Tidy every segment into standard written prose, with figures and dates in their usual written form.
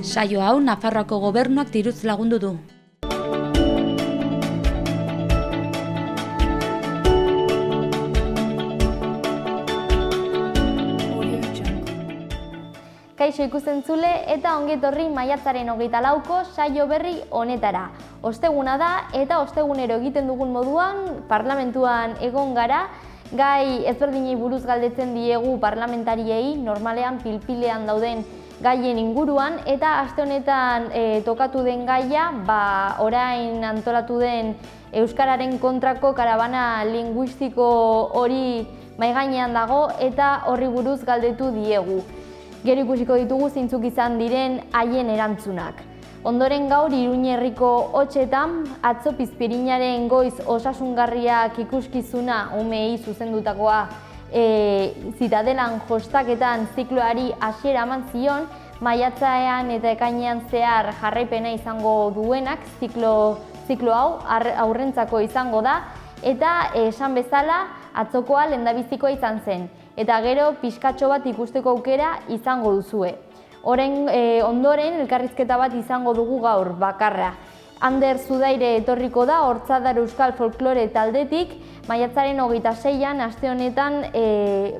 Saio hau Nafarroako gobernuak diruz lagundu du. Kaixo ikustentzule eta ongetorri maiatzaren 24ko saio berri honetara. Osteguna da eta ostegunero egiten dugun moduan parlamentuan egon gara, gai ezberdinei buruz galdetzen diegu parlamentariei, normalean pilpilean dauden gaien inguruan, eta aste honetan tokatu den gaia, orain antolatu den euskararen kontrako karabana linguistiko hori mahai gainean dago eta horri buruz galdetu diegu. Gero ikusiko ditugu zeintzuk izan diren haien erantzunak. Ondoren gaur Iruñerriko hotxetan, atzo Pizpirinaren goiz osasungarriak ikuskizuna umeei zuzendutakoa Zitadelan jostaketan zikloari hasiera eman zion, maiatzean eta ekainean zehar jarraipena izango duenak, ziklo hau aurrentzako izango da, eta esan bezala atzokoa lehendabizikoa izan zen. Eta gero pixkatxo bat ikusteko aukera izango duzue. Ondoren elkarrizketa bat izango dugu gaur bakarra. Ander Zudaire etorriko da Hortzadar Euskal Folklore taldetik, maiatzaren 26an aste honetan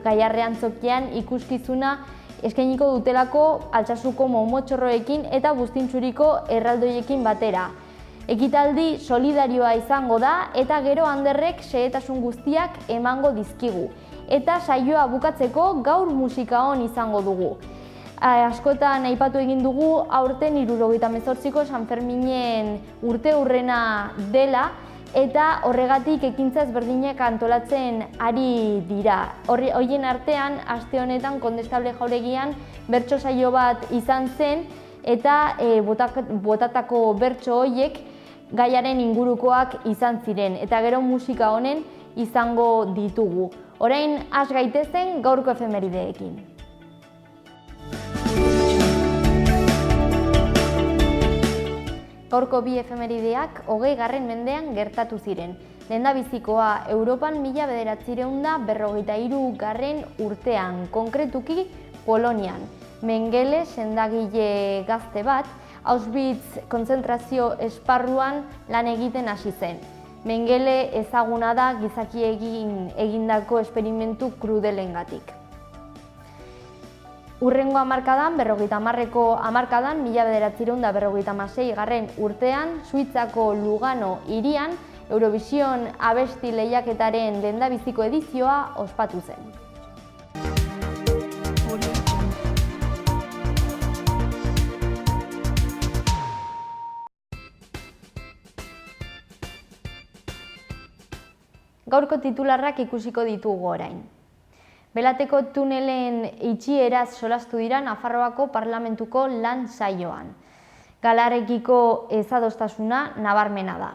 Gaiarrean Zokian ikuskizuna eskainiko dutelako Altsasuko momotxorroekin eta Bustintxuriko erraldoiekin batera. Ekitaldi solidarioa izango da eta gero Anderrek xehetasun guztiak emango dizkigu. Eta saioa bukatzeko gaur musika on izango dugu. Askotan aipatu egin dugu aurten 78ko San Ferminen urteurrena dela eta horregatik ekintza ezberdinak antolatzen ari dira. Horien artean, aste honetan Kondestable Jauregian bertso saio bat izan zen eta botatako bertso horiek gaiaren ingurukoak izan ziren eta gero musika honen izango ditugu. Orain has gaitezen gaurko efemerideekin. Gaurko bi efemerideak 20. mendean gertatu ziren. Lehendabizikoa Europan 1953 urtean, konkretuki Polonian. Mengele sendagile gazte bat, Auschwitz kontzentrazio esparruan lan egiten hasi zen. Mengele ezaguna da gizakiekin egindako esperimentu krudelengatik. Hurrengo hamarkadan, 50ko hamarkadan, 1956 urtean, Suitzako Lugano hirian, Eurovision abesti lehiaketaren lehendabiziko edizioa ospatu zen. Gaurko titularrak ikusiko ditugu orain. Belateko tunelen itxieraz solastu dira Nafarroako parlamentuko lan saioan. Galarekiko ezadostasuna nabarmena da.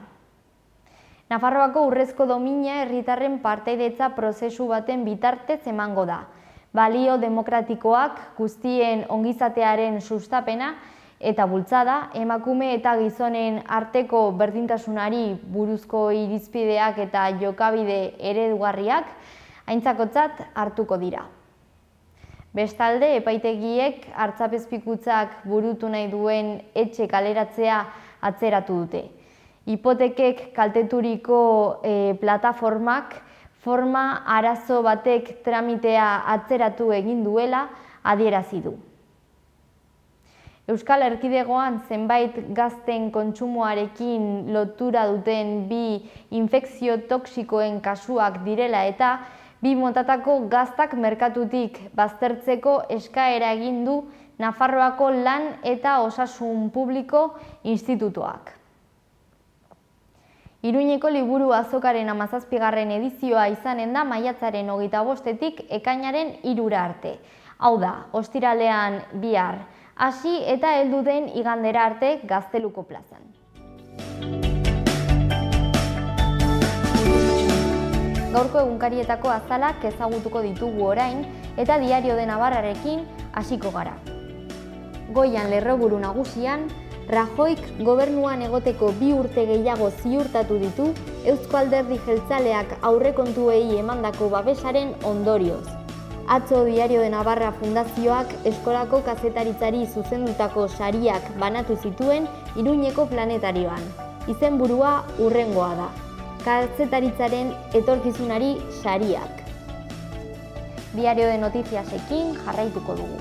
Nafarroako urrezko domina herritarren partaidetza prozesu baten bitartez emango da. Balio demokratikoak, guztien ongizatearen sustapena eta bultzada, emakume eta gizonen arteko berdintasunari buruzko irizpideak eta jokabide eredugarriak aintzakotzat hartuko dira. Bestalde, epaitegiek hartzapezpikutzak burutu nahi duen etxe kaleratzea atzeratu dute. Hipotekek kalteturiko plataformak forma arazo batek tramitea atzeratu egin duela adierazi du. Euskal Erkidegoan zenbait gazten kontsumoarekin lotura duten bi infekzio toxikoen kasuak direla eta bi motatako gaztak merkatutik baztertzeko eskaera egin du Nafarroako Lan eta Osasun Publiko Institutuak. Iruñeko liburu azokaren 17. edizioa izanen da maiatzaren 25-etik ekainaren 3 arte. Hau da, ostiralean bihar, hasi eta heldu den igandera arte Gazteluko plazan. Gaurko egunkarietako azalak ezagutuko ditugu orain eta Diario de Navarrarekin hasiko gara. Goian lerroburu nagusian, Rajoik gobernuan egoteko 2 urte gehiago ziurtatu ditu Eusko Alderdi Jeltzaleak aurrekontuei emandako babesaren ondorioz. Atzo Diario de Navarra Fundazioak eskolako kazetaritzari zuzendutako sariak banatu zituen Iruñeko planetarioan. Izenburua hurrengoa da: kazetaritzaren etorkizunari sariak. Diario de Noticiasekin jarraituko dugu.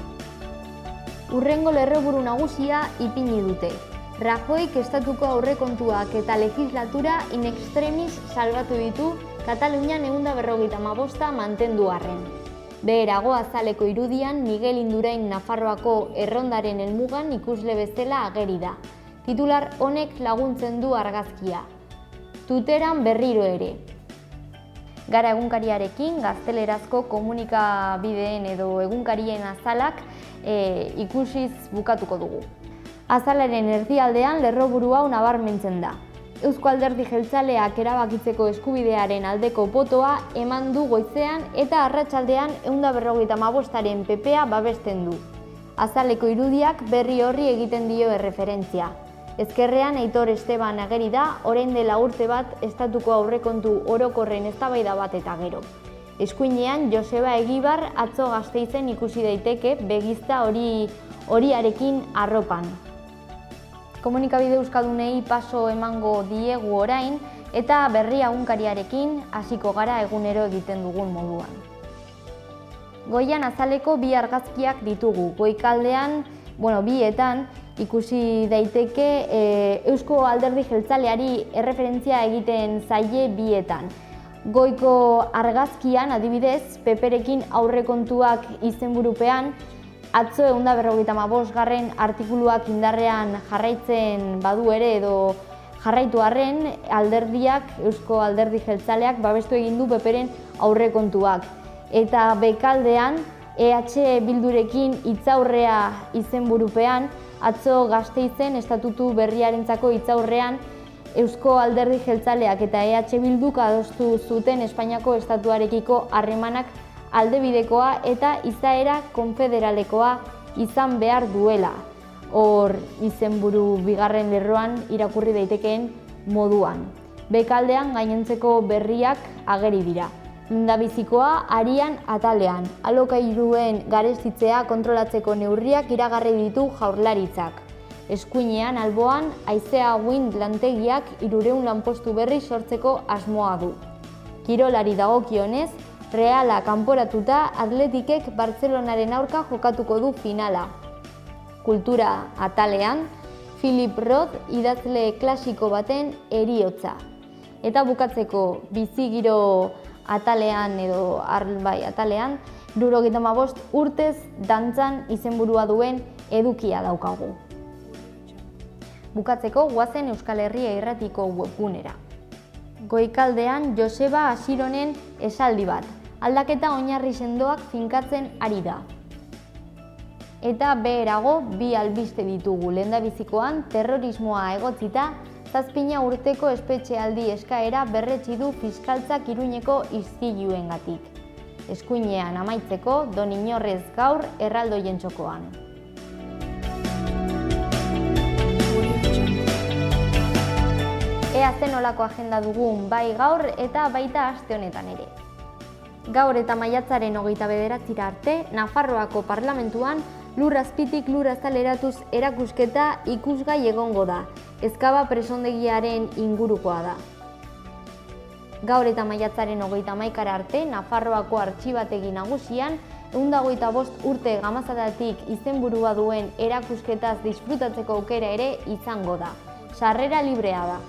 Hurrengo lerroburu nagusia ipini dute. Rajoyk estatuko aurrekontuak eta legislatura in extremis salbatu ditu Katalunian 155 mantendu arren. Beherago azaleko irudian Miguel Indurain Nafarroako errondaren helmugan ikusle bezala ageri da. Titular honek laguntzen du argazkia. Tuteran berriro ere. Gara egunkariarekin gaztelerazko komunikabideen edo egunkarien azalak ikusiz bukatuko dugu. Azalaren erdialdean lerroburu hau nabarmentzen da. Eusko Alderdi Jeltzaleak erabakitzeko eskubidearen aldeko botoa eman du goizean eta arratsaldean 155aren PPa babesten du. Azaleko irudiak berri horri egiten dio erreferentzia. Ezkerrean Aitor Esteban ageri da orain dela urte bat estatuko aurrekontu orokorren eztabaida bat eta gero. Eskuinean Joseba Egibar atzo Gasteizen ikusi daiteke begizta horiarekin arropan. Komunikabide euskaldunei paso emango diegu orain eta berri egunkariarekin hasiko gara egunero egiten dugun moduan. Goian azaleko bi argazkiak ditugu. Goikaldean, bietan ikusi daiteke Eusko Alderdi Jeltzaleari erreferentzia egiten zaie bietan. Goiko argazkian adibidez, PPrekin aurrekontuak izenburupean, atzo 155. Artikuluak indarrean jarraitzen badu ere edo jarraitu arren, alderdiak, Eusko Alderdi Jeltzaleak babestu egin du PPren aurrekontuak. Eta bekaldean, EH Bildurekin hitzaurrea izenburupean, atzo Gasteizen estatutu berriarentzako hitzaurrean Eusko Alderdi Jeltzaleak eta EH Bilduk adostu zuten Espainiako estatuarekiko harremanak aldebidekoa eta izaera konfederalekoa izan behar duela. Hor izenburu bigarren lerroan irakurri daitekeen moduan. Bekaldean gainontzeko berriak ageri dira. Lehendabizikoa arian atalean, alokairuen garestitzea kontrolatzeko neurriak iragarri ditu Jaurlaritzak. Eskuinean alboan haizea wind lantegiak 300 lanpostu berri sortzeko asmoa du. Kirolari dagokionez, Reala kanporatuta Atletikek Bartzelonaren aurka jokatuko du finala. Kultura atalean, Philip Roth idazle klasiko baten heriotza. Eta bukatzeko bizigiro atalean edo atalean, 75 urtez dantzan izenburua duen edukia daukagu. Bukatzeko goazen Euskal Herria Irratiko webgunera. Goikaldean Joseba Asironen esaldi bat, aldaketa oinarri sendoak finkatzen ari da. Eta beherago bi albiste ditugu. Lehendabizikoan terrorismoa egotzita, 7 urteko espetxealdi eskaera berretsi du fiskaltzak Iruñeko istiluengatik. Eskuinean amaitzeko Don Inorrez gaur erraldoien txokoan. Ea zen olako agenda dugun bai gaur eta baita aste honetan ere. Gaur eta maiatzaren 29 arte, Nafarroako Parlamentuan lur azpitik lur azaleratuz erakusketa ikusgai egongo da. Ezkaba presondegiaren ingurukoa da. Gaur eta maiatzaren 31 arte, Nafarroako Artxibategi Nagusian 125 urte gamazadatik izenburua duen erakusketaz disfrutatzeko aukera ere izango da. Sarrera librea da.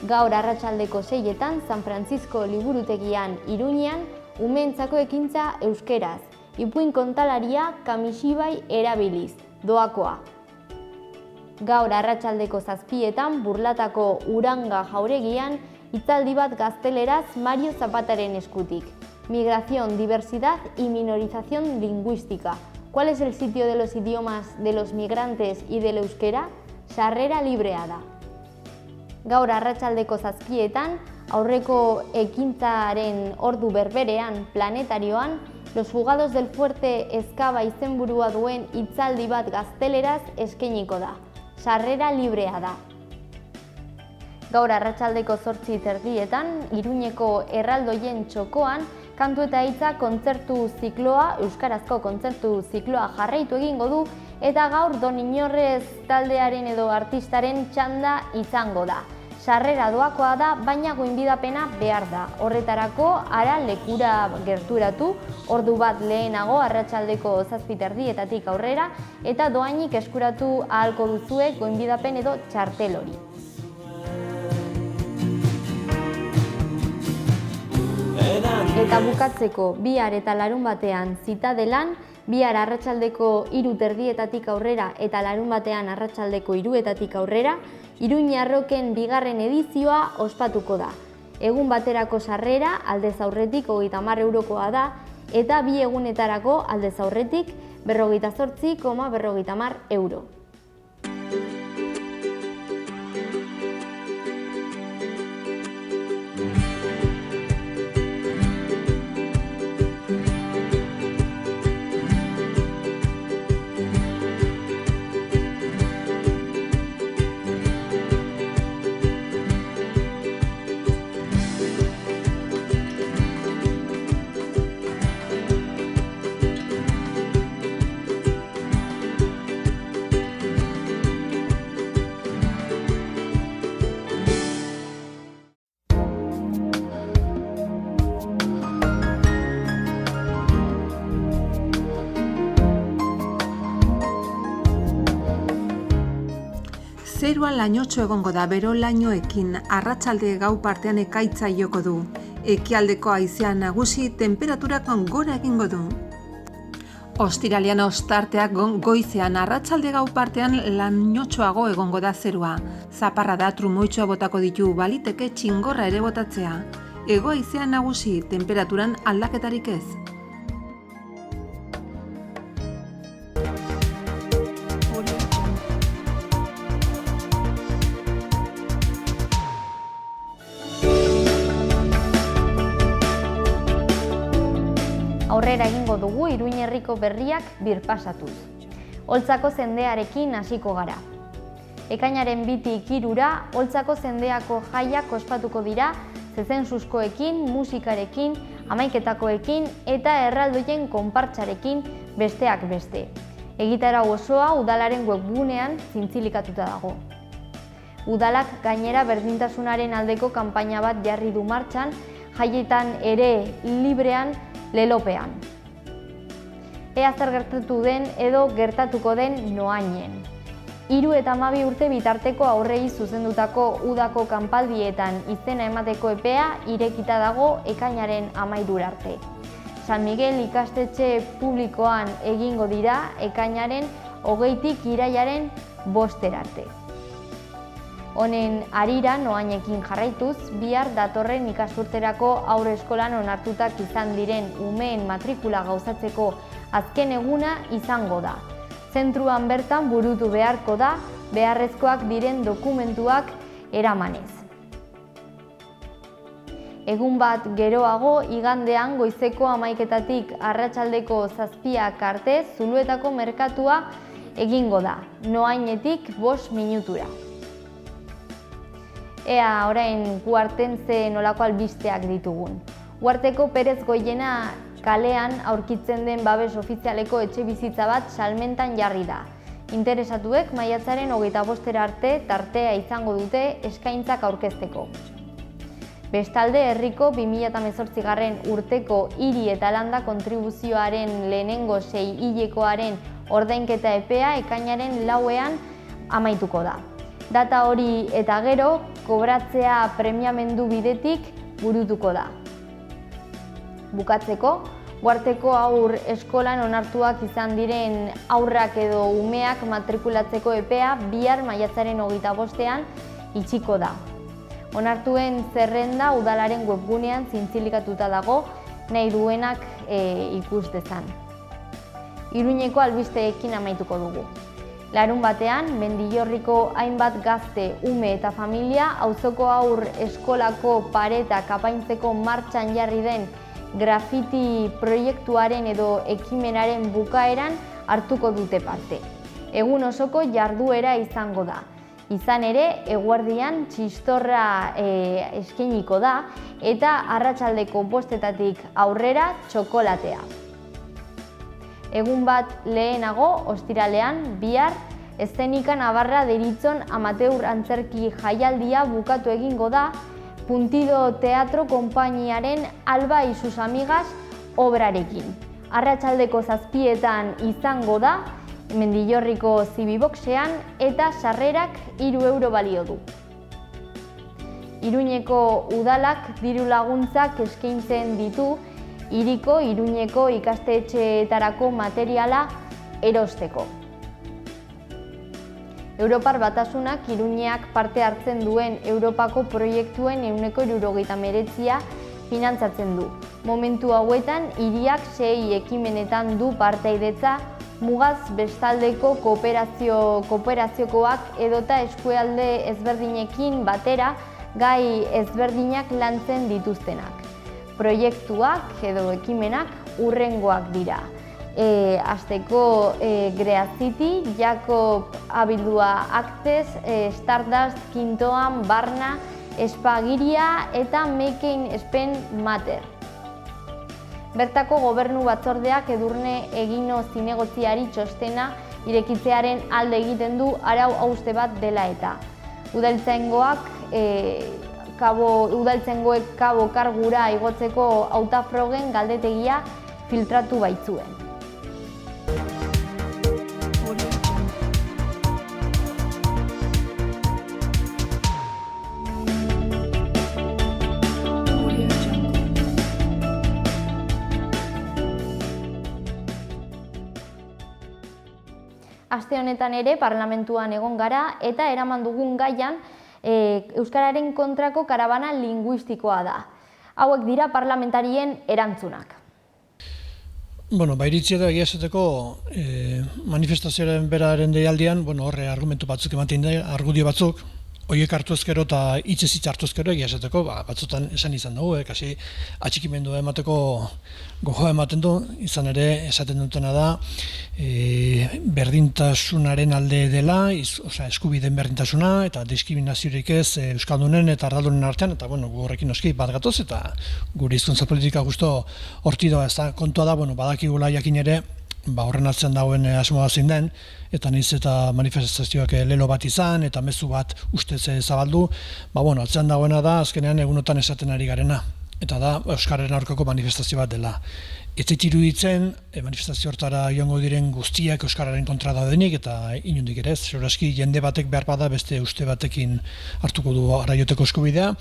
Gaur arratsaldeko 6etan San Francisco liburutegian Iruñean umeentzako ekintza euskeraz, ipuin kontalaria kamisibai erabiliz, doakoa. Gaur arratsaldeko 7etan Burlatako Uranga jauregian hitzaldi bat gazteleraz Mario Zapataren eskutik. Migración, diversidad y minorización lingüística. ¿Cuál es el sitio de los idiomas de los migrantes y del euskera? Sarrera librea da. Gaur arratsaldeko 7etan, aurreko ekintzaren ordu berberean planetarioan, Los Fugados del Fuerte Ezkaba izenburua duen hitzaldi bat gazteleraz eskainiko da. Sarrera librea da. Gaur arratsaldeko 8:30 Iruñeko erraldoien txokoan, kantu eta hitza kontzertu zikloa, euskarazko kontzertu zikloa jarraitu egingo du, eta gaur Don Inorrez taldearen edo artistaren txanda izango da. Sarrera doakoa da, baina gonbidapena behar da. Horretarako, ara lekura gerturatu, ordu bat lehenago arratsaldeko 7:30 aurrera, eta dohainik eskuratu ahalko duzue gonbidapen edo txartel hori. Eta bukatzeko, bihar eta larunbatean Zitadelan, bihar arratsaldeko 3:30 aurrera eta larunbatean arratsaldeko 3:00 aurrera, Iruñe Arroken bigarren edizioa ospatuko da. Egun baterako sarrera aldez aurretik 30 eurokoa da, eta 2 egunetarako aldez aurretik 48,50 euro. Zerua lainotxo egongo da bero lainoekin, arratsalde gau partean ekaitza joko du. Ekialdeko haizea nagusi temperaturak gora egingo du. Ostiralean ostarteak goizean arratsalde gau partean lainotxoago egongo da zerua. Zaparra da trumoitxoa botako ditu, baliteke txingorra ere botatzea. Hego haizea nagusi temperaturan aldaketarik ez. Aurrera egingo dugu Iruñe herriko berriak birpasatuz. Oltzako zendearekin hasiko gara. Ekainaren 2tik 3ra Oltzako zendeako jaiak ospatuko dira, zezen-suskoekin, musikarekin, hamaiketakoekin eta erraldoien konpartsarekin besteak beste. Egitarau osoa udalaren webgunean zintzilikatuta dago. Udalak gainera berdintasunaren aldeko kanpaina bat jarri du martxan, jaietan ere librean lelopean. Ea zer gertatu den edo gertatuko den noainen. 3 eta 12 urte bitarteko aurrei zuzendutako udako kanpaldietan izena emateko epea irekita dago ekainaren 13 arte. San Miguel ikastetxe publikoan egingo dira ekainaren 20tik irailaren 5 arte. Honen harira noainekin jarraituz, bihar datorren ikasturterako haur eskolan onartutak izan diren umeen matrikula gauzatzeko azken eguna izango da. Zentruan bertan burutu beharko da, beharrezkoak diren dokumentuak eramanez. Egun bat geroago, igandean goizeko 11:00 arratsaldeko 7 arte Zuluetako merkatua egingo da, noainetik 5 minutura. Ea orain Uartentze nolako albisteak ditugun. Uarteko Perez Goiena kalean aurkitzen den babes ofizialeko etxebizitza bat salmentan jarri da. Interesatuek maiatzaren 25 arte tartea izango dute eskaintzak aurkezteko. Bestalde, herriko 2018 urteko hiri eta landa kontribuzioaren lehenengo 6 hilekoaren ordainketa epea ekainaren 4ean amaituko da. Data hori eta gero, kobratzea premiamendu bidetik burutuko da. Bukatzeko, Uarteko haur eskolan onartuak izan diren haurrak edo umeak matrikulatzeko epea bihar maiatzaren 25ean itxiko da. Onartuen zerrenda udalaren webgunean zintzilikatuta dago, nahi duenak ikus dezan. Iruñeko albisteekin amaituko dugu. Larunbatean, Mendillorriko hainbat gazte, ume eta familia auzoko haur eskolako paretak apaintzeko martxan jarri den grafiti proiektuaren edo ekimenaren bukaeran hartuko dute parte. Egun osoko jarduera izango da. Izan ere, eguerdian txistorra eskainiko da eta arratsaldeko 5:00 aurrera txokolatea. Egun bat lehenago, ostiralean, bihar, Eszenika Navarra deritzon amateur antzerki jaialdia bukatu egingo da Puntido Teatro konpainiaren Alba y sus amigas obrarekin. Arratsaldeko 7:00 izango da, Mendillorriko Zibiboxean eta sarrerak 3 euro balio du. Iruñeko udalak diru laguntzak eskaintzen ditu hiriko Iruñeko ikastetxeetarako materiala erosteko. Europar Batasunak Iruñeak parte hartzen duen Europako proiektuen 79% finantzatzen du. Momentu hauetan, hiriak 6 ekimenetan du partaidetza, mugaz bestaldeko kooperaziokoak edota eskualde ezberdinekin batera gai ezberdinak lantzen dituztenak. Proiektuak edo ekimenak hurrengoak dira. Hasteko Grea City, Jakob abildua Access, Stardust, Quintoan, Barna, Espagiria eta Making Spain Matter. Bertako gobernu batzordeak Edurne Egino zinegotziari txostena irekitzearen alde egiten du arau hauste bat dela eta. Udaltzaingoek kabo kargura igotzeko hautafrogen galdetegia filtratu baitzuen. Aste honetan ere parlamentuan egon gara eta eraman dugun gaian euskararen kontrako karabana linguistikoa da. Hauek dira parlamentarien erantzunak. Iritzia da egia esateko manifestazioaren beraren deialdian, horre argumentu batzuk ematen da, argudio batzuk, horiek hartu ezkero eta hitzez hartu ezkero egia esateko, batzutan esan izan dugu, kasi atxikimendu emateko gogoa ematen du, izan ere esaten dutena da, berdintasunaren alde dela, eskubideen berdintasuna eta diskriminaziorik ez euskaldunen eta ardaldunen artean, eta horrekin noski bat gatoz, eta gure hizkuntza politika gusto horti doa, ez da, kontua da, badakigula jakin ere, horren atzean dagoen asmoa zein den, eta nahiz eta manifestazioak lelo bat izan, eta mezu bat ustez zabaldu, atzean dagoena da, azkenean egunotan esaten ari garena, eta da euskararen aurkako manifestazio bat dela. Ez zait iruditzen, manifestazio hortara joango diren guztiak euskararen kontra daudenik, eta inondik ere ez, segurazki jende batek behar bada beste uste batekin hartuko du arraioteko eskubidea,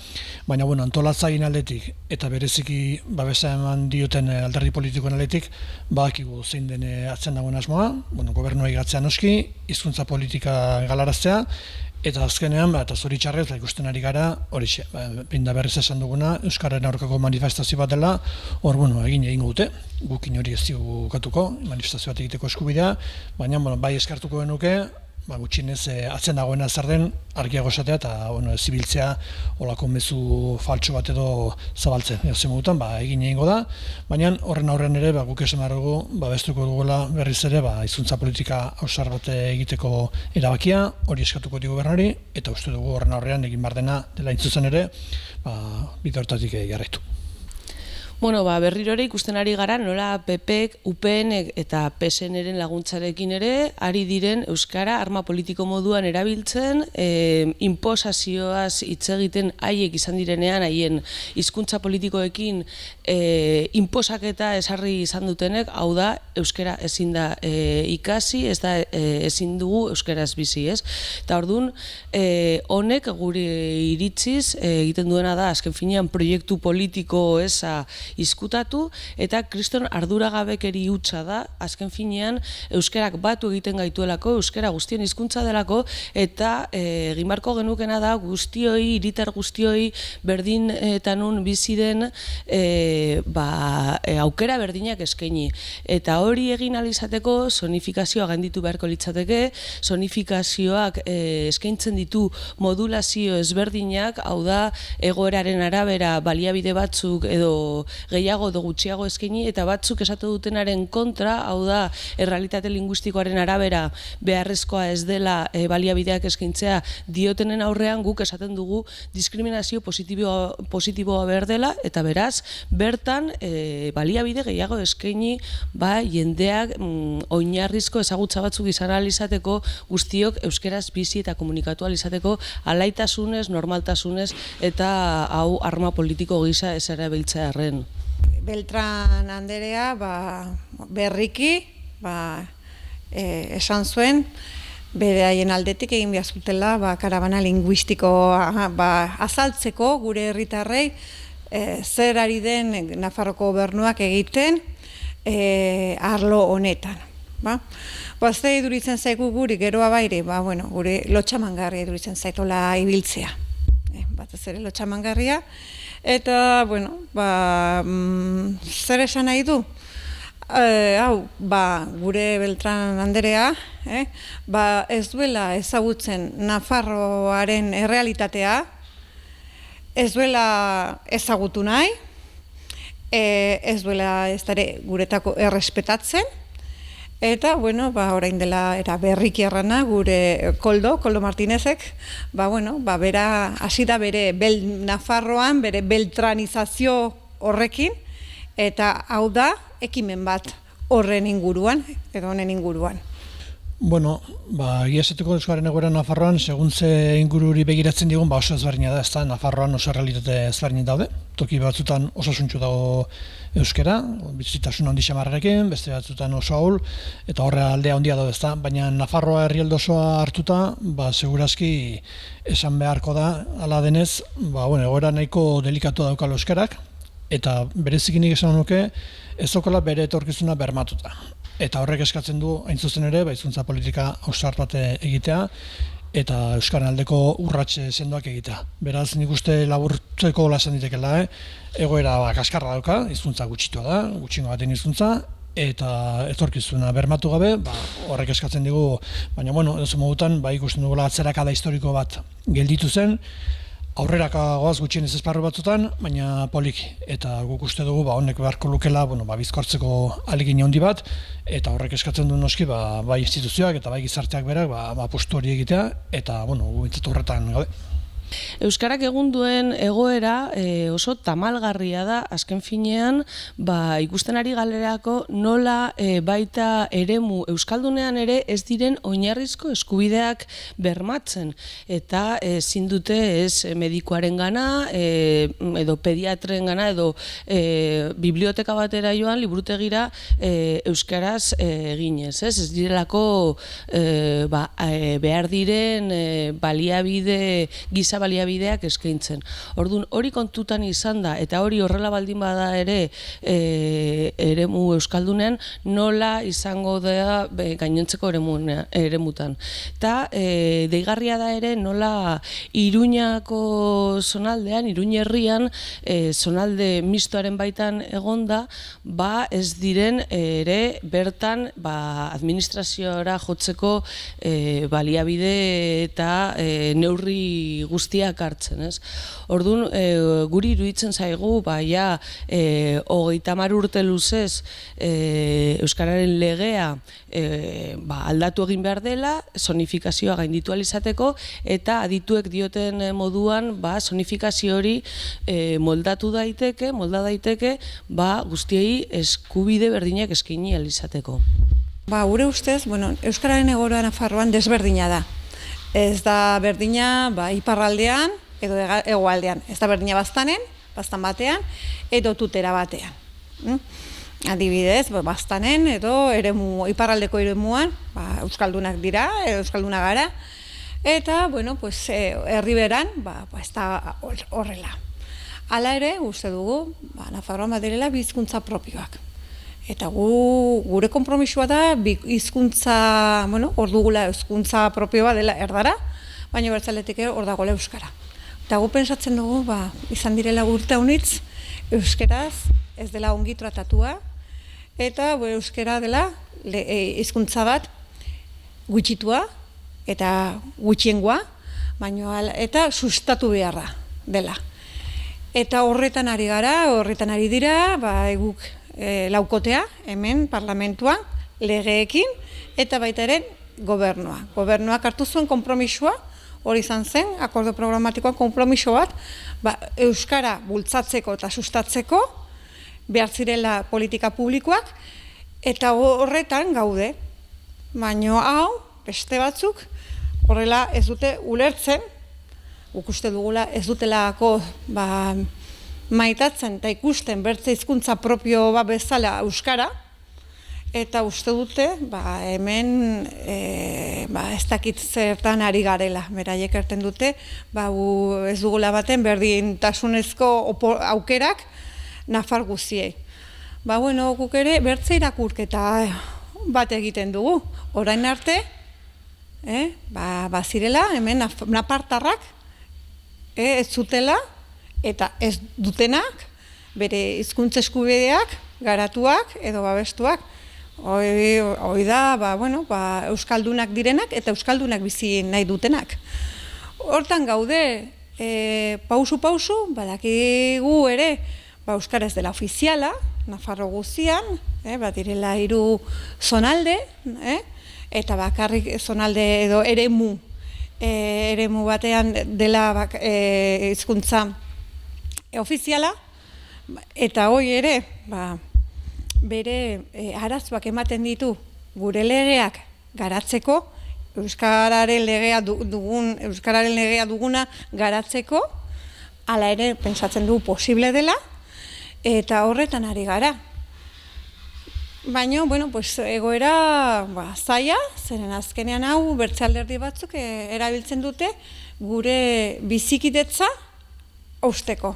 baina antolatzaile aldetik eta bereziki babesa eman dioten alderdi politikoen aldetik, badakigu zein den atzean dagoen asmoa, gobernuei gatzean noski, hizkuntza politika galaraztea, eta azkenean, eta zoritxarrez, ikusten ari gara, horixe, binda berriz esan duguna, euskararen aurkako manifestazio bat dela, egin egingo dute, gukin hori ez dugu gatuko, manifestazio bat egiteko eskubidea, baina bai eskartuko genuke, gutxienez atzen dagoena zer den argiago esatea eta zibiltzea olako mezu faltsu bat edo zabaltzen. Zemugutan egin egingo da, baina horren aurrean ere guk esan behar dugu, bestuko dugula berriz ere hizkuntza politika ausar bat egiteko erabakia, hori eskatuko dugu gobernari, eta uste dugu horren aurrean egin behar dena dela intzuzen ere, bide hortatik jarraitu. Berriro ere ikusten ari gara nola PPek, UPN eta PSN-eren laguntzarekin ere ari diren euskara arma politiko moduan erabiltzen, inposazioaz hitz egiten haiek izan direnean, haien hizkuntza politikoekin inposaketa esarri izan dutenek, hau da euskara ezin da ikasi, ez da ezin dugu euskaraz bizi, ez? Eta orduan, honek gure iritziz egiten duena da, azken finean proiektu politiko eza izkutatu, eta kriston arduragabekeri hutsa da, azken finean euskarak batu egiten gaituelako, euskara guztien hizkuntza delako, eta egin beharko genukena da guztioi, hiritar guztioi berdin eta nun bizi den aukera berdinak eskaini. Eta hori egin ahal izateko sonifikazioa gainditu beharko litzateke, sonifikazioak eskaintzen ditu modulazio ezberdinak, hau da egoeraren arabera baliabide batzuk edo gehiago edo gutxiago eskaini, eta batzuk esate dutenaren kontra, hau da, errealitate linguistikoaren arabera beharrezkoa ez dela baliabideak eskaintzea diotenen aurrean, guk esaten dugu diskriminazio positiboa behar dela, eta beraz, bertan baliabide gehiago eskaini jendeak oinarrizko ezagutza batzuk izan ahal izateko, guztiok euskeraz bizi eta komunikatu ahal izateko alaitasunez, normaltasunez, eta hau arma politiko gisa ez erabiltzearren. Beltran Anderea berriki esan zuen, bere haien aldetik egin behar zutela karabana linguistikoa azaltzeko gure herritarrei zer ari den Nafarroko gobernuak egiten arlo honetan. Ze iduritzen zaigu guri geroa baire, gure lotxamangarria iduritzen zaitola ibiltzea. Batez ere lotxamangarria. Eta, zer esan nahi du? Gure Beltran Anderea, ez duela ezagutzen Nafarroaren errealitatea, ez duela ezagutu nahi, ez duela ez dara guretako errespetatzen, eta, orain dela, eta berriki errana, gure Koldo Martinezek, bera, hasi da bere Nafarroan, bere beltranizazio horrekin, eta hau da, ekimen bat horren inguruan, edo honen inguruan. Esateko euskararen egoera Nafarroan, segun ze ingururi begiratzen digun, oso ezberdina da, ez da, Nafarroan oso realitate ezberdin daude. Toki batzutan osasuntsu dago euskara, bizitasun handi xamarrarekin, beste batzutan oso ahul, eta horre aldea handia daude, ez da. Baina Nafarroa herrialde osoa hartuta, segurazki esan beharko da, ala denez, egoera nahiko delikatu daukala euskarak, eta berezikinik esan nuke, ez daukala bere etorkizuna bermatuta. Eta horrek eskatzen du, hain zuzen ere, hizkuntza politika ausart bat egitea, eta euskaren aldeko urratxe sendoak egitea. Beraz, nik uste laburtzeko lasan ditekela, egoera kaskarra dauka, hizkuntza gutxitua da, gutxingo baten hizkuntza, eta etorkizuna bermatu gabe, horrek eskatzen digu, baina, edo modutan, ikusten dugula atzerakada historiko bat gelditu zen, aurrerakagoaz gutxienez esparru batzutan, baina poliki. Eta guk uste dugu honek beharko lukela bizkortzeko ahalegin handi bat, eta horrek eskatzen du noski bai instituzioak eta bai gizarteak berak apustu hori egitea, eta guintzatu horretan gaude. Euskarak egun duen egoera oso tamalgarria da, azken finean, ikusten ari galerako nola baita eremu euskaldunean ere ez diren oinarrizko eskubideak bermatzen. Eta ezin dute ez medikuaren gana, edo pediatren gana, edo biblioteka batera joan, liburutegira euskaraz eginez. Ez direlako behar diren baliabide giza baliabideak eskaintzen. Orduan, hori kontutan izan da, eta hori horrela baldin bada ere eremu euskaldunean, nola izango da gainontzeko eremutan. Eta deigarria da ere nola Iruñako zonaldean, Iruñ herrian, zonalde mistoaren baitan egonda, ez diren ere bertan administraziora jotzeko baliabide eta neurri guztiak hartzen, ez? Orduan, guri iruditzen zaigu, 30 urte luzez euskararen legea aldatu egin behar dela, zonifikazioa gainditu ahal izateko, eta adituek dioten moduan, zonifikazio hori molda daiteke, guztiei eskubide berdinak eskaini ahal izateko. Gure ustez, euskararen egoera Nafarroan desberdina da. Ez da berdina iparraldean edo hegoaldean. Ez da berdina bastan batean, edo tutera batean. Adibidez, bastanen edo iparraldeko eremuan, euskaldunak dira, euskalduna gara, eta, herriberan, ez da horrela. Hala ere, uste dugu, Nafarroan badirela bi hizkuntza propioak. Eta gure konpromisua da, hizkuntza, hor dugula hizkuntza propioa dela erdara, baina bertzaletik hor dagoela euskara. Eta gu pentsatzen dugu, izan direla urte honitz, euskeraz ez dela ongi tratatua, eta euskara dela hizkuntza bat gutxitua eta gutxiengoa, eta sustatu beharra dela. eta horretan ari gara, horretan ari dira, guk laukotea, hemen, parlamentuan, legeekin, eta baita ere gobernua. Gobernuak hartu zuen konpromisua, hori izan zen, akordio programatikoan konpromiso bat, euskara bultzatzeko eta sustatzeko, behar zirela politika publikoak, eta horretan gaude. Baina hau, beste batzuk, horrela ez dute ulertzen, guk uste dugula ez dutelako maitatzen eta ikusten bertze hizkuntza propio bat bezala euskara, eta uste dute hemen ez dakit zertan ari garela. Beraiek erten dute, ez dugula baten berdintasunezko aukerak nafar guziei. Guk ere bertze irakurketa bat egiten dugu. Orain arte, bazirela, hemen napartarrak ez zutela eta ez dutenak bere hizkuntza eskubideak garatuak edo babestuak. Hoi da, euskaldunak direnak eta euskaldunak bizi nahi dutenak. Hortan gaude, pausu, badakigu ere, euskara ez dela ofiziala, Nafarro guzian, badirela 3 zonalde, eta bakarrik zonalde edo eremu batean dela hizkuntza ofiziala, eta hoi ere, bere arazoak ematen ditu gure legeak garatzeko, euskararen legea duguna garatzeko, hala ere pentsatzen dugu posible dela, eta horretan ari gara. Baina, egoera zaila, zeren azkenean hau bertze alderdi batzuk erabiltzen dute gure bizikidetza hausteko.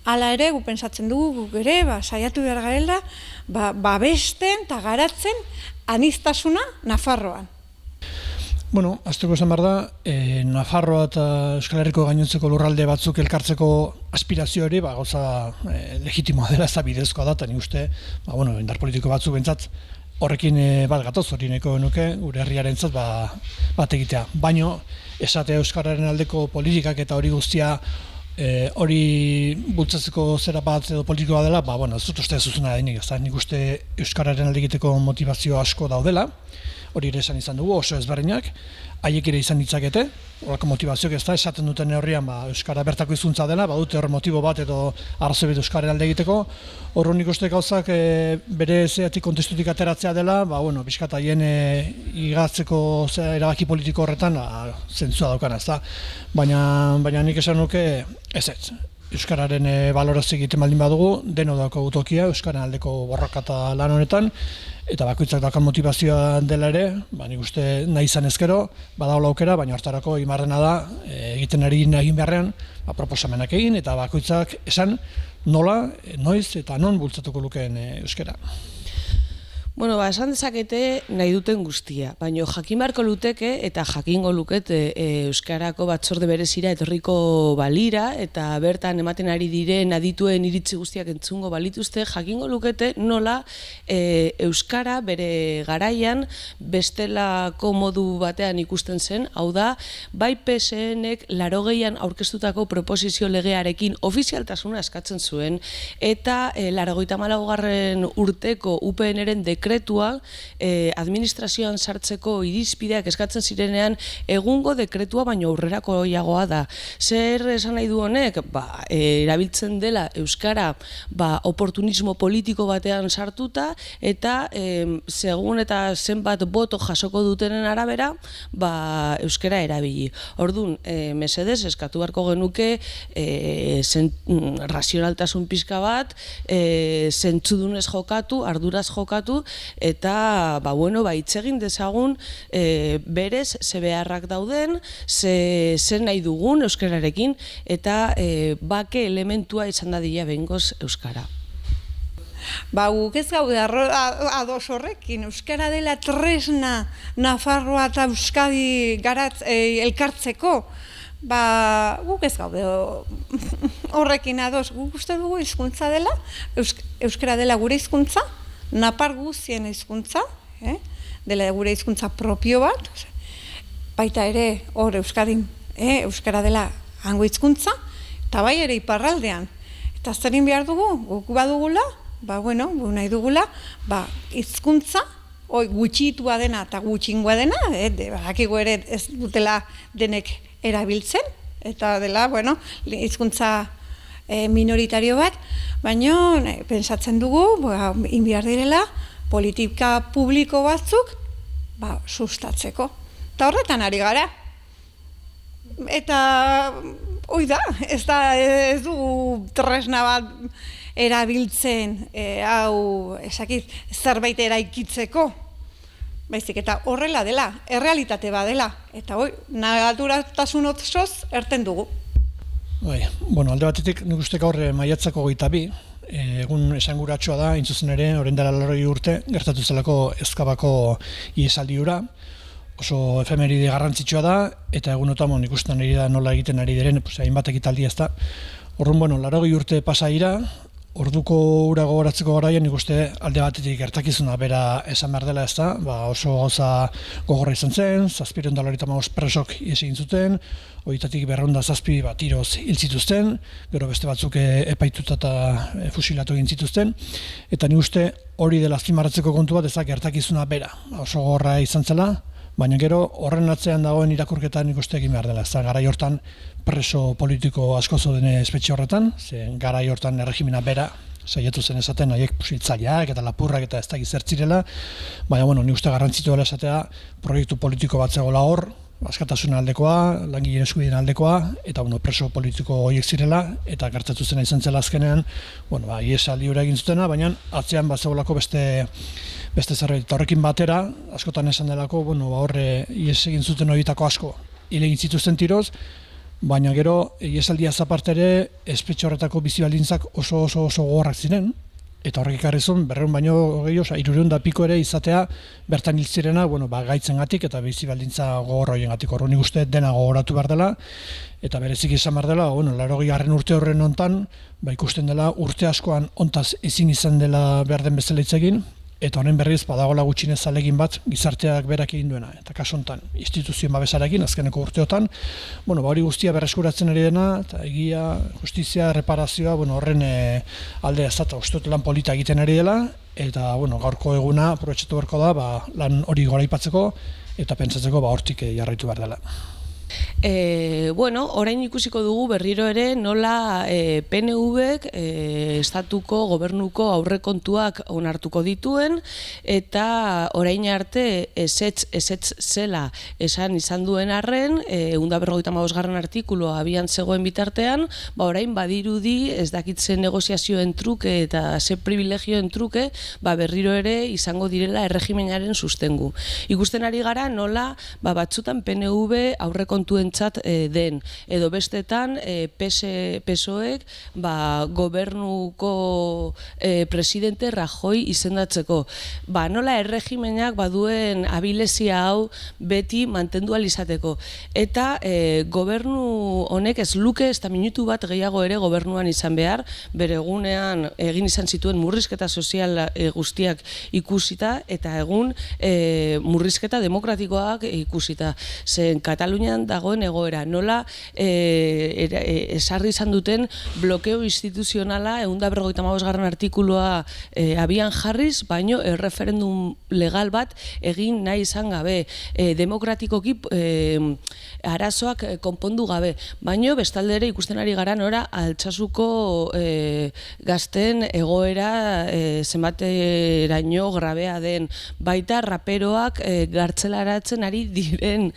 Hala ere, gu pentsatzen dugu, guk ere, saiatu behar garela, babesten eta garatzen aniztasuna Nafarroan. Azteko esan behar da, Nafarroa eta Euskal Herriko gainontzeko lurralde batzuk elkartzeko aspirazio hori, gauza legitimoa dela, ez da bidezkoa da, eta nik uste, indar politiko batzuk bentsat, horrekin bat gatoz, hori neko nuke, gure herriarentzat bat egitea. Baina, esatea Euskararen aldeko politikak eta hori guztia, hori bultzatzeko zera bat edo politikoa dela, ez dut uste zuzena denik, nik uste Euskararen alde egiteko motivazio asko daudela, hori ere esan izan dugu, oso ezberdinak, haiek ere izan ditzakete, horreko motivazioak ez da, esaten duten neurrian Euskara bertako hizkuntza dela, badute hor motibo bat edo arrazoi bat Euskararen alde egiteko, hor nik uste gauzak bere zeatik kontestutik ateratzea dela, bizkat haien igatzeko erabaki politiko horretan zentzua daukana, ez da, baina nik esan nuke ez. Euskararen balorazio egiten baldin badugu, deno daukagu tokia Euskararen aldeko borroka eta lan honetan, eta bakoitzak daukan motivazioa dela ere, nik uste nahi izan ezkero, badagoela aukera, baina hartarako imarrena da, egiten ari egin beharrean, proposamenak egin, eta bakoitzak esan nola, noiz eta non bultzatuko lukeen euskara. Esan dezakete nahi duten guztia, baina jakin beharko luteke eta jakingo lukete Euskarako batzorde berezira etorriko balira eta bertan ematen ari diren adituen iritzi guztiak entzungo balituzte, jakingo lukete nola Euskara bere garaian bestelako modu batean ikusten zen, hau da, bai PSN-ek 80an aurkeztutako proposizio legearekin ofizialtasuna eskatzen zuen eta 94. urteko UPN-ren dekretua, administrazioan sartzeko irizpideak eskatzen zirenean egungo dekretua baino aurrerakoiagoa da. Zer esan nahi du honek? Erabiltzen dela Euskara oportunismo politiko batean sartuta eta segun eta zenbat boto jasoko dutenen arabera Euskara erabili. Orduan, mesedez, eskatu beharko genuke razionaltasun pixka bat, zentzudunez jokatu, arduraz jokatu, eta hitz egin dezagun berez ze beharrak dauden, ze nahi dugun euskararekin, eta bake elementua izan dadila behingoz euskara. Guk ez gaude ados horrekin, euskara dela tresna Nafarroa eta Euskadi elkartzeko, guk ez gaude horrekin ados, guk uste dugu hizkuntza dela, euskara dela gure hizkuntza, Napar guztien hizkuntza, dela gure hizkuntza propio bat, baita ere hor Euskadin euskara dela hango hizkuntza, eta bai ere iparraldean Eta zer egin behar dugu, guk badugula, nahi dugula, hizkuntza, gutxitua dena eta gutxingoa dena, badakigu ere ez dutela denek erabiltzen, eta dela, hizkuntza minoritario bat, baina pensatzen dugu, behar direla, politika publiko batzuk, sustatzeko. Eta horretan ari gara. Eta, ez dugu tresna bat erabiltzen, zerbait eraikitzeko. Baizik, eta horrela dela, errealitate bat dela. Eta naturatasun osoz erten dugu. Alde batetik, nik uste gaur maiatzako 22, egun esanguratsua da, intzuzen ere, orain dela 80 urte, gertatu zelako Ezkabako ihesaldi hura. Oso efemeride garrantzitsua da, eta egunotan ikusten ari da nola egiten ari diren, hainbat ekitaldi ez da. Orduan, 80 urte pasa dira, orduko ura gogoratzeko garaian ikuste alde batetik gertakizuna bera esan behar dela ez da, oso gauza gogorra izan zen, 795 presok ihes egin zuten, horietatik 207 tiroz hil zituzten, gero beste batzuk epaituta eta fusilatu egin zituzten, eta nik uste hori dela azpimarratzeko kontu bat ez da gertakizuna bera, oso gogorra izan zela, baina gero horren atzean dagoen irakurketan ikuste egin behar dela. Ez da, garai hortan preso politiko asko zeuden espetxe horretan, garai hortan erregimena bera saiatu zen esaten, haiek hiltzaileak eta lapurrak eta ez da gizertzirela, baina nik uste garrantzitu dela esatea proiektu politiko bat zegoela hor, askatasuna aldekoa, langileen eskubideen aldekoa, eta preso politiko horiek zirela, eta gertatu zena izan zela azkenean, ihesaldi hura egin zutena, baina atzean bat zegoelako beste zerbait. Eta horrekin batera, askotan esan delako, horre ihes egin zuten horietako asko hil egin zituzten tiroz, baina gero ihesaldia aparte ere espetxe horretako bizi baldintzak oso gogorrak ziren, eta horrek ekarri zuen, 200 baino 300 da piko ere izatea bertan hil zirena, gaitzengatik eta bizi baldintza gogor horiengatik. Orduan nik uste dena gogoratu behar dela, eta berezik izan behar dela, 80. urte horren hontan, ikusten dela urte askoan hontaz ezin izan dela behar den bezala hitz egin, eta honen berriz badagoela gutxinez ahalegin bat gizarteak berak egin duena, eta kasu honetan instituzioen babesarekin azkeneko urteotan, hori guztia berreskuratzen ari dena, eta egia, justizia, reparazioa, horren alde ez da, uste dut lan polita egiten ari dela, eta gaurko eguna aprobetxatu beharko da lan hori goraipatzeko eta pentsatzeko hortik jarraitu behar dela. Orain ikusiko dugu berriro ere nola PNV-ek estatuko gobernuko aurrekontuak onartuko dituen, eta orain arte ezetz zela esan izan duen arren, 155. artikuloa abian zegoen bitartean, orain badirudi ez dakitzen negoziazioen truke eta ze privilegioen truke, berriro ere izango direla erregimenaren sustengu. Ikusten ari gara nola batzutan PNV aurrekontuentzat den, edo bestetan PSOek gobernuko presidente Rajoy izendatzeko. Nola erregimenak baduen abilezia hau beti mantendu alizateko. Eta gobernu honek ez luke ez da minutu bat gehiago ere gobernuan izan behar, bere egunean egin izan zituen murrizketa sozial guztiak ikusita, eta egun murrizketa demokratikoak ikusita. Zen Katalunian dagoen egoera, nola esarri izan duten blokeo instituzionala 155. artikuloa abian jarriz, baino erreferendum legal bat egin nahi izan gabe, demokratikoki arazoak konpondu gabe, baino bestalde ere ikusten ari gara nora Altsasuko gazten egoera zenbateraino grabea den, baita raperoak gartzelaratzen ari diren,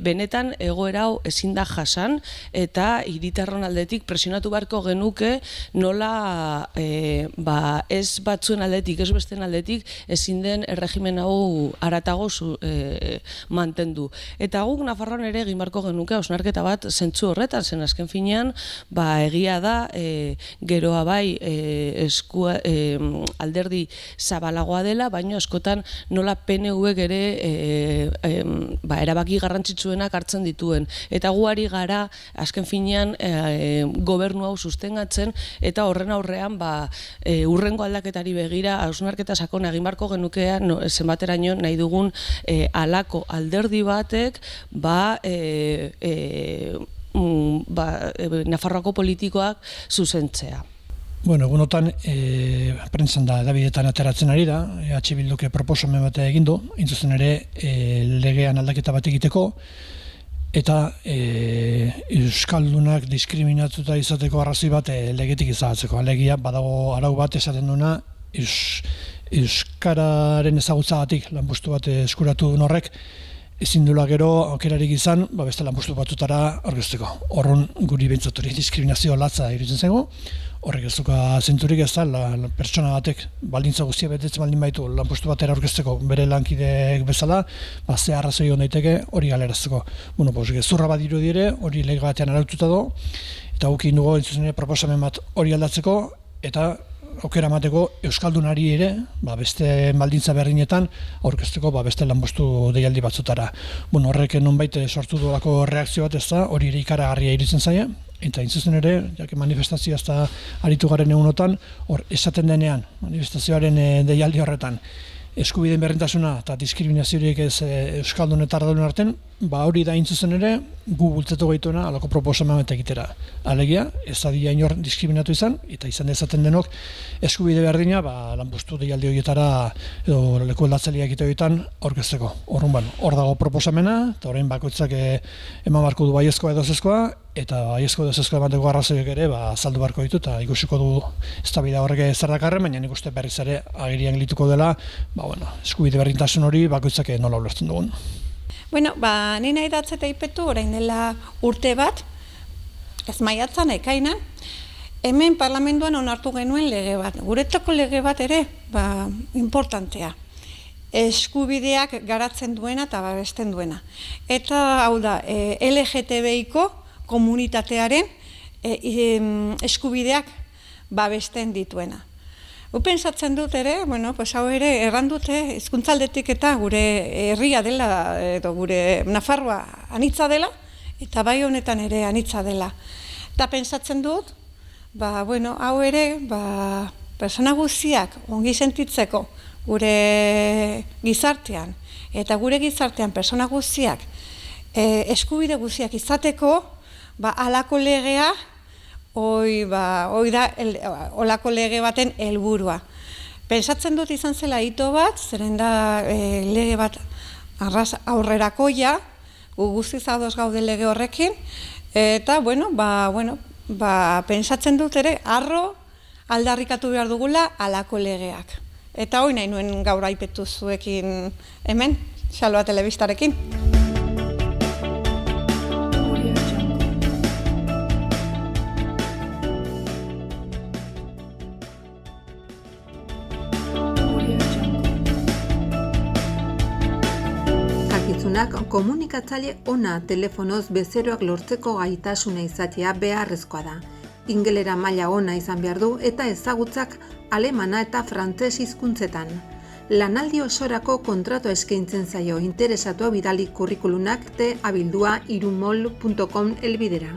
benetan egoera hau ezin da jasan, eta hiritarron aldetik presionatu beharko genuke nola ez batzuen aldetik, ez besten aldetik ezin den erregimen hau haratago mantendu. Eta guk Nafarroan ere egin beharko genuke hausnarketa bat zentzu horretan, zen azken finean egia da geroa bai alderdi zabalagoa dela, baino askotan nola PNV-ek ere erabaki garrantzitsuenak hartzen dituen. Eta guari gara azken finean gobernu hau sustengatzen, eta horren aurrean urrengo aldaketari begira hausnarketa sakona egin beharko genukean zenbateraino nahi dugun halako alderdi batek Nafarroako politikoak zuzentzea. Bueno, egunotan, prentsan da, edabidetan ateratzen ari da, EH Bilduk proposamen bat egin du, intzuzen ere, legean aldaketa bat egiteko, eta euskaldunak diskriminatuta izateko arrazoi bat legetik izabatzeko. Alegia, badago arau bat esaten duena, euskararen ezagutzagatik lanpostu bat eskuratu duen horrek, ezin duela gero aukerarik izan, beste lanpostu batutara aurkezteko. Horren guri behintzat hori diskriminazio latza iruditzen zaigu, horrek ez duka zenturik ez da, pertsona batek baldintza guztia betetzen baldin baitu lanpostu batera aurkezteko bere lankideek bezala, ze arrazoi hon daiteke hori galerazteko. Bueno, gezurra bat dirudire, hori lege batean araututa do, eta guk egin dugu entzuzene proposamen bat hori aldatzeko, eta aukera emateko euskaldunari ere, beste baldintza berdinetan aurkezteko beste lanpostu deialdi batzutara. Bueno, horrek nonbait sortu duelako reakzio bat ez da, hori ere ikaragarria iruditzen zaie, eta intzuzen ere, manifestazioa ez da aritu garen egunotan, hor esaten denean, manifestazioaren deialdi horretan, eskubideen berdintasuna eta diskriminaziorik ez euskaldun eta ardun artean, hori da intzuzen ere, gu bultzatu gaituena alako proposamen bat egitera. Alegia, ez adia inor diskriminatu izan, eta izan dezaten denok, eskubide berdina, lanpostu deialdi horietara, edo leku aldatzaileak egite horietan, aurkezteko. Hor dago proposamena, eta orain bakoitzak eman barko du baiezkoa edo zezkoa, eta baiezko edo zezkoa emateko arrazoiak ere, azaldu barko ditu, eta ikusiko du eztabaida horrek zer dakarren, baina nik uste berriz ere agerian gelituko dela, eskubide berdintasun hori bakoitzak nola ulertzen dugun. Bueno, ni nahi datzeta ipetu, orain dela urte bat, ez maiatzan, ekainan, hemen parlamentuan onartu genuen lege bat. Guretzako lege bat ere, importantea. Eskubideak garatzen duena eta babesten duena. Eta hau da, LGTBiko komunitatearen eskubideak babesten dituena. Pentsatzen dut ere, hau ere errandute hizkuntzaldetik eta gure herria dela, edo gure Nafarroa anitza dela, eta bai honetan ere anitza dela. Eta pentsatzen dut, hau ere, persona guztiak ongi sentitzeko gure gizartean, eta gure gizartean persona guztiak eskubide guztiak izateko, halako legea, hoi da olako lege baten helburua. Pentsatzen dut izan zela hito bat, zeren da lege bat aurrerakoia, gu guztiz ados gaude lege horrekin, eta pentsatzen dut ere harro aldarrikatu behar dugula halako legeak. Eta hoi nahi nuen gaur aipetu zuekin hemen, Xaloa Telebistarekin. Komunikatzaile ona telefonoz bezeroak lortzeko gaitasuna izatea beharrezkoa da. Ingelera maila ona izan behar du eta ezagutzak alemana eta frantses hizkuntzetan. Lanaldi osorako kontratua eskaintzen zaio interesatua bidali kurrikulunak abildua@irumol.com helbidera.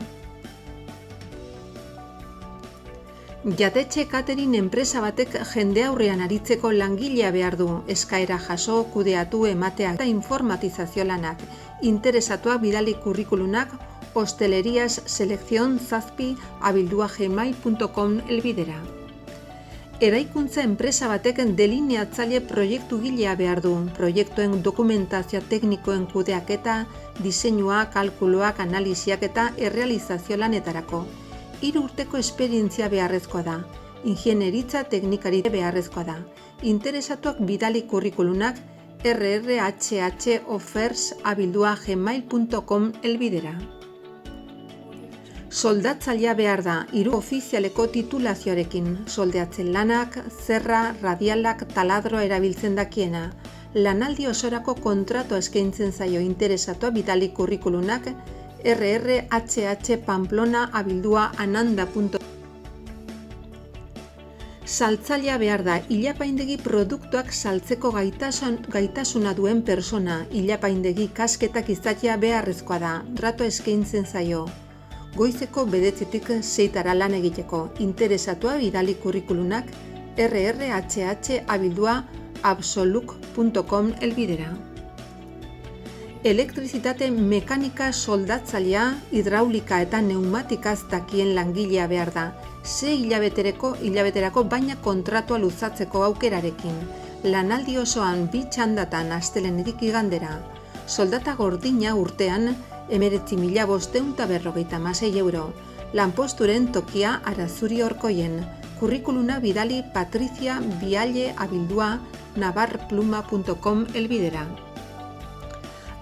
Jatetxe catering enpresa batek jende aurrean aritzeko langilea behar du, eskaera jaso, kudeatu, ematea eta informatizazio lanak. Interesatua bidali kurrikulunak hostelerias selekzion abildua@gmail.com helbidera. Eraikuntza enpresa batek delineatzaile proiektu gilea behar du, proiektuen dokumentazio teknikoen kudeaketa, diseinua, kalkuloak, analisiak eta errealizazio lanetarako. 3 urteko esperientzia beharrezkoa da. Ingeniaritza teknikari beharrezkoa da. Interesatuak bidali kurrikulunak rrhhoffers@gmail.com helbidera. Soldatzailea behar da, 3 ofizialeko titulazioarekin. Soldeatzen lanak, zerra, radialak, taladro erabiltzen dakiena. Lanaldi osorako kontratua eskaintzen zaio interesatua bidali kurrikulunak rrhhpamplona@ananda.com. Saltzailea behar da, ilapaindegi produktuak saltzeko gaitasuna duen persona, ilapaindegi kasketak izatea beharrezkoa da, trato eskaintzen zaio. Goizeko 9:00 6:00 lan egiteko, interesatua bidali kurrikulunak rrhh@absoluk.com helbidera. Elektrizitate mekanika soldatzailea, hidraulika eta pneumatikaz dakien langilea behar da. hilabeterako baina kontratua luzatzeko aukerarekin. Lanaldi osoan 2 txandatan astelehenetik igandera. Soldata gordina urtean 19.556 euro. Lanposturen tokia Arazuri Orkoien. Kurrikuluna bidali Patricia Vialle abildua navarpluma.com elbidera.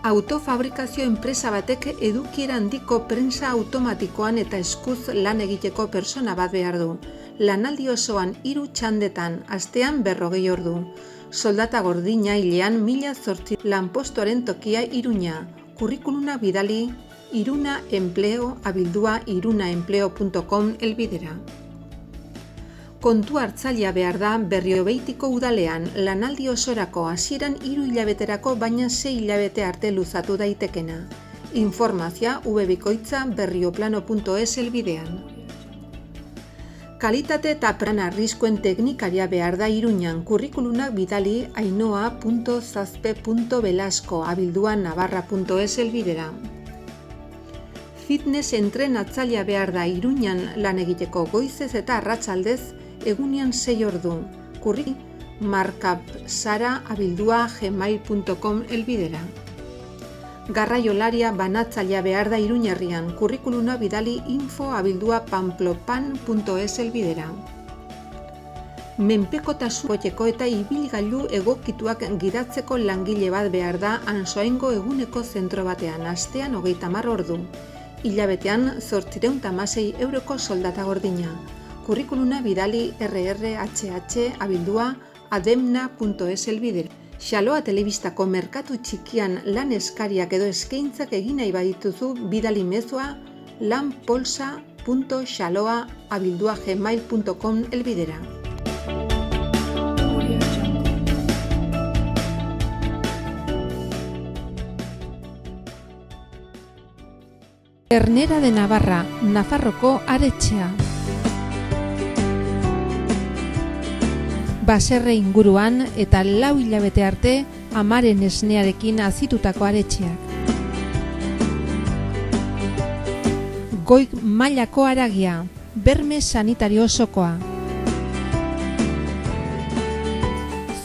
Autofabrikazio enpresa batek edukiera handiko prensa automatikoan eta eskuz lan egiteko persona bat behar du. Lanaldi osoan 3 txandetan, astean 40 ordu. Soldata gordina hilean 1008 lanpostuaren tokia Iruña. Kurrikuluna bidali Iruna Empleo abildua irunaempleo.com elbidera. Kontu hartzailea behar da Berriobeitiko udalean, lanaldi osorako hasieran 3 hilabeterako baina 6 hilabete arte luzatu daitekena. Informazioa webikoitza berrioplano.es elbidean. Kalitate eta plan arriskuen teknikaria behar da Iruñan, kurrikulunak bidali ainoa.zazpe.belasko abildua navarra.es elbidera. Fitness entrenatzailea behar da Iruñan lan egiteko goizez eta arratsaldez egunean 6 ordu. Kurri markapsara abildua gmail.com elbidera. Garraiolaria banatzailea behar da Iruñerrian, kurrikuluna bidali info abildua pamplopan.es elbidera. Menpekotasuneko eta ibilgailu egokituak gidatzeko langile bat behar da Ansoaingo eguneko zentro batean, astean 30 ordu. Hilabetean 816 euroko soldata gordina. Kurrikuluna bidali rrhh abildua ademna.es elbidera. Xaloa telebistako merkatu txikian lan eskariak edo eskaintzak egin nahi badituzu bidali mezua lanpolsa.xaloa@gmail.com elbidera. Ternera de Navarra, Nafarroko aretxea. Baserre inguruan eta 4 hilabete arte amaren esnearekin azitutako aretxeak. Goi mailako haragia, berme sanitario osokoa.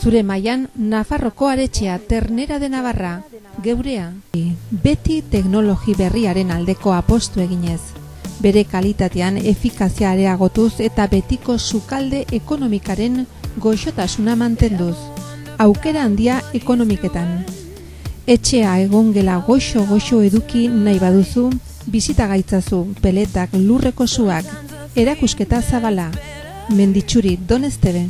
Zure mailan Nafarroko aretxea Ternera de Navarra, geurea. Beti teknologi berriaren aldeko apostu eginez. Bere kalitatean efikazia areagotuz eta betiko sukalde ekonomikaren goxotasuna mantenduz, aukera handia ekonomiketan. Etxea egongela goxo eduki nahi baduzu, bizita gaitzazu, peletak, lurreko suak, erakusketa zabala, Menditxuri, Don Esteve.